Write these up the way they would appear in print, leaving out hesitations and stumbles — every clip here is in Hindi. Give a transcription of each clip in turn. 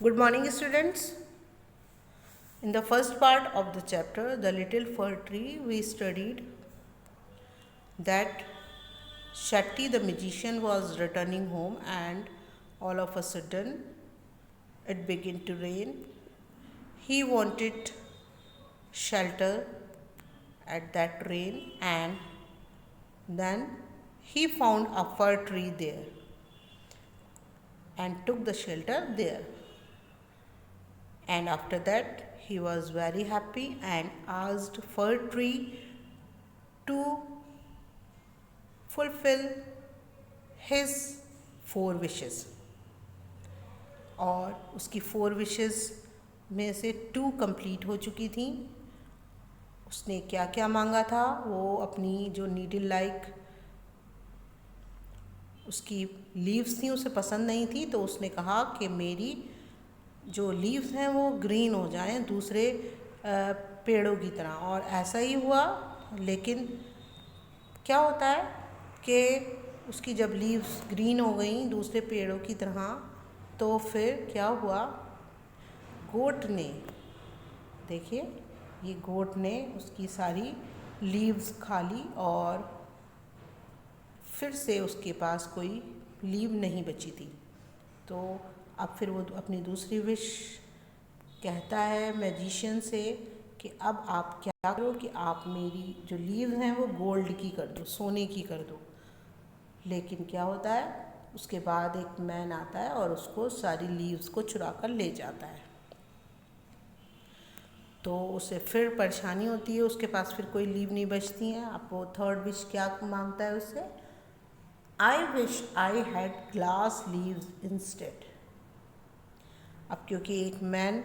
Good morning, students. In the first part of the chapter, The Little Fir Tree, we studied that Shatti the magician was returning home and all of a sudden it began to rain. He wanted shelter at that rain and then he found a fir tree there and took the shelter there. And after that, he was very happy and asked fir tree to fulfill his 4 wishes. और उसकी 4 विशेस में से 2 कंप्लीट हो चुकी थी. उसने क्या क्या मांगा था, वो अपनी जो नीडल लाइक उसकी लीव्स थी उसे पसंद नहीं थी, तो उसने कहा कि मेरी जो लीव्स हैं वो ग्रीन हो जाएं दूसरे पेड़ों की तरह. और ऐसा ही हुआ. लेकिन क्या होता है कि उसकी जब लीव्स ग्रीन हो गई दूसरे पेड़ों की तरह, तो फिर क्या हुआ, गोट ने, देखिए ये गोट ने उसकी सारी लीव्स खा ली और फिर से उसके पास कोई लीव नहीं बची थी. तो अब फिर वो अपनी दूसरी विश कहता है मैजिशियन से कि अब आप क्या करो कि आप मेरी जो लीव्स हैं वो गोल्ड की कर दो, सोने की कर दो. लेकिन क्या होता है, उसके बाद एक मैन आता है और उसको सारी लीव्स को चुरा कर ले जाता है. तो उसे फिर परेशानी होती है, उसके पास फिर कोई लीव नहीं बचती हैं. अब वो थर्ड विश क्या मांगता है उससे, I wish I had glass leaves instead. अब क्योंकि एक मैन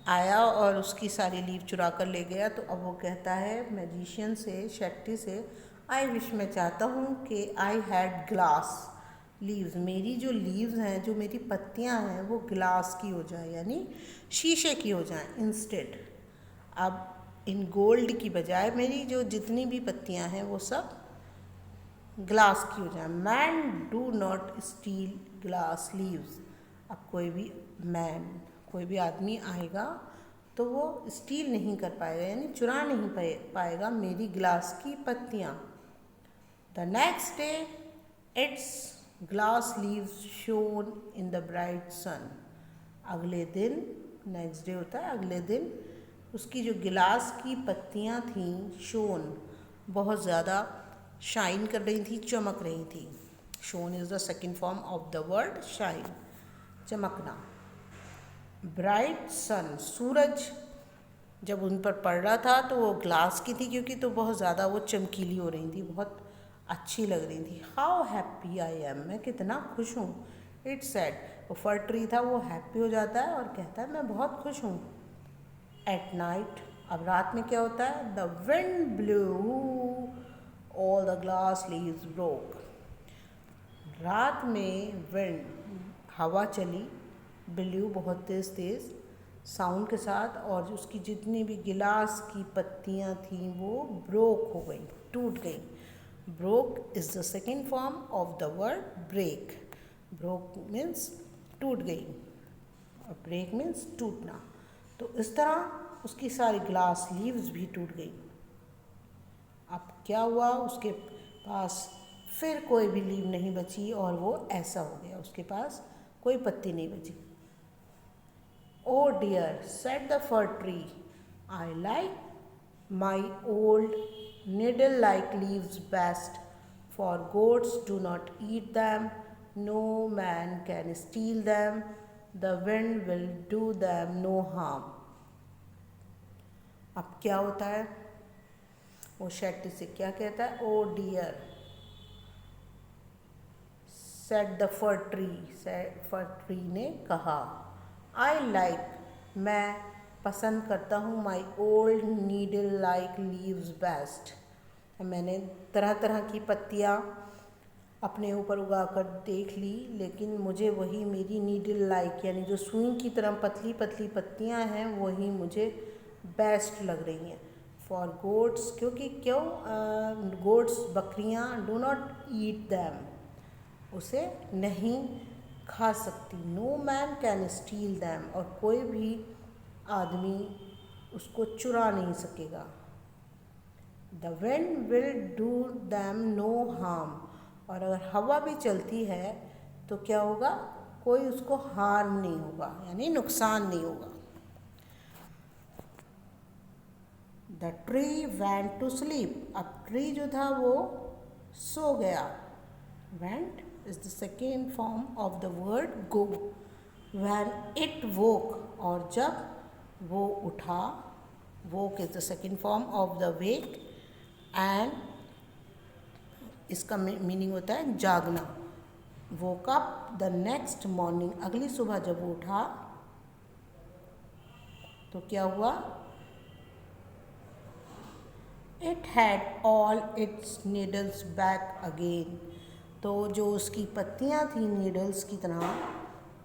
आया और उसकी सारी लीव चुरा कर ले गया, तो अब वो कहता है मैजिशियन से, शट्टी से, आई विश, मैं चाहता हूँ कि आई हैड ग्लास लीव्स, मेरी जो लीव्स हैं, जो मेरी पत्तियाँ हैं वो ग्लास की हो जाए, यानी शीशे की हो जाएं इंस्टेड. अब इन गोल्ड की बजाय मेरी जो जितनी भी पत्तियाँ हैं वो सब ग्लास की हो जाए. Man do not steel glass leaves. अब कोई भी आदमी आएगा तो वो स्टील नहीं कर पाएगा, यानी चुरा नहीं पाएगा मेरी ग्लास की पत्तियाँ. The next day its glass leaves shone in the bright sun. अगले दिन, नेक्स्ट डे होता है अगले दिन, उसकी जो गिलास की पत्तियाँ थीं, शोन, बहुत ज़्यादा शाइन कर रही थी, चमक रही थी. Shone is the second form of the word shine, चमकना. ब्राइट सन, सूरज जब उन पर पड़ रहा था तो वो ग्लास की थी, क्योंकि तो बहुत ज़्यादा वो चमकीली हो रही थी, बहुत अच्छी लग रही थी. हाउ हैप्पी आई एम, मैं कितना खुश हूँ. इट्स सैड, वो फर ट्री था, वो हैप्पी हो जाता है और कहता है मैं बहुत खुश हूँ. एट नाइट, अब रात में क्या होता है, the wind blue all the glass leaves broke. रात में विंड, हवा चली, ब्लू बहुत तेज़ तेज़ साउंड के साथ, और उसकी जितनी भी गिलास की पत्तियाँ थीं वो ब्रोक हो गई, टूट गई. Broke is the second form of the word break. Broke means टूट गई और ब्रेक मीन्स टूटना. तो इस तरह उसकी सारी ग्लास लीव्स भी टूट गई. अब क्या हुआ, उसके पास फिर कोई भी लीव नहीं बची और वो ऐसा हो गया, उसके पास कोई पत्ती नहीं बची. Oh dear, said the fir tree, I like my old needle-like leaves best, for goats do not eat them, no man can steal them, the wind will do them no harm. अब क्या होता है, वो शट्टी से क्या कहता है, oh dear, said the fir tree, fir tree ने कहा, आई लाइक, मैं पसंद करता हूँ, my old needle like leaves best, मैंने तरह तरह की पत्तियाँ अपने ऊपर उगा कर देख ली, लेकिन मुझे वही मेरी नीडल लाइक, यानी जो सुई की तरह पतली पतली पत्तियाँ हैं वही मुझे बेस्ट लग रही हैं. फॉर गोट्स, क्योंकि क्यों, गोट्स बकरियाँ, डू नॉट ईट दैम, उसे नहीं खा सकती। No man can steal them, और कोई भी आदमी उसको चुरा नहीं सकेगा। The wind will do them no harm, और अगर हवा भी चलती है तो क्या होगा, कोई उसको हार्म नहीं होगा, यानी नुकसान नहीं होगा। The tree went to sleep, अब ट्री जो था वो सो गया। Went is the second form of the word go. When it woke, और जब वो उठा, woke is the second form of the wake, and इसका मीनिंग होता है जागना। Woke up the next morning, अगली सुबह जब वो उठा तो क्या हुआ, it had all its needles back again, तो जो उसकी पत्तियां थी नीडल्स की तरह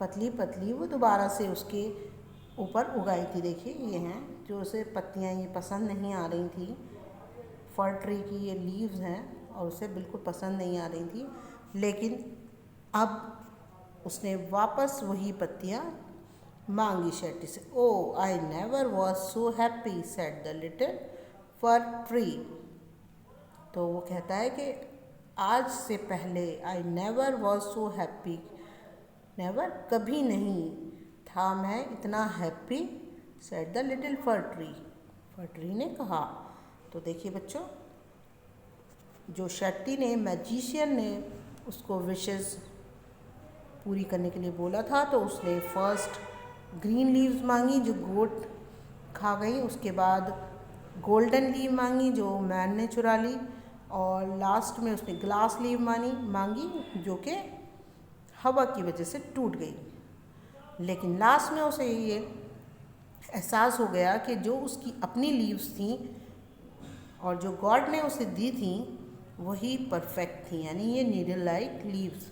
पतली पतली, वो दोबारा से उसके ऊपर उगाई थी। देखिए ये हैं जो उसे पत्तियां ये पसंद नहीं आ रही थी, फर ट्री की ये लीव्स हैं और उसे बिल्कुल पसंद नहीं आ रही थी, लेकिन अब उसने वापस वही पत्तियां मांगी शेट्टी से। Oh I never was so happy said the little fir tree, तो वो कहता है कि आज से पहले I never was so happy, never कभी नहीं था मैं इतना happy, said the little fir tree ने कहा। तो देखिए बच्चों, जो शेट्टी ने, मैजिशियन ने उसको विशेस पूरी करने के लिए बोला था, तो उसने फर्स्ट ग्रीन लीव्स मांगी जो गोट खा गई, उसके बाद गोल्डन लीव मांगी जो मैन ने चुरा ली, और लास्ट में उसने ग्लास लीव मांगी जो कि हवा की वजह से टूट गई। लेकिन लास्ट में उसे ये एहसास हो गया कि जो उसकी अपनी लीव्स थी और जो गॉड ने उसे दी थी वही परफेक्ट थी, यानी ये नीडल लाइक लीव्स।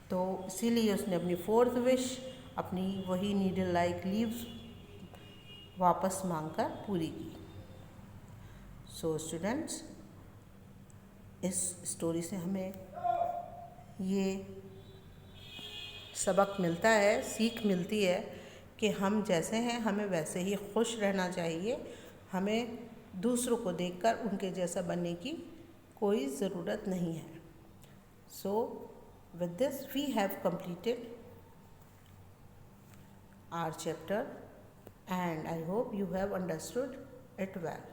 तो इसीलिए उसने अपनी फोर्थ विश, अपनी वही नीडल लाइक लीव्स वापस मांगकर पूरी की। सो स्टूडेंट्स, इस स्टोरी से हमें ये सबक मिलता है, सीख मिलती है कि हम जैसे हैं हमें वैसे ही खुश रहना चाहिए, हमें दूसरों को देखकर उनके जैसा बनने की कोई ज़रूरत नहीं है। So with this we have completed our chapter and I hope you have understood it well.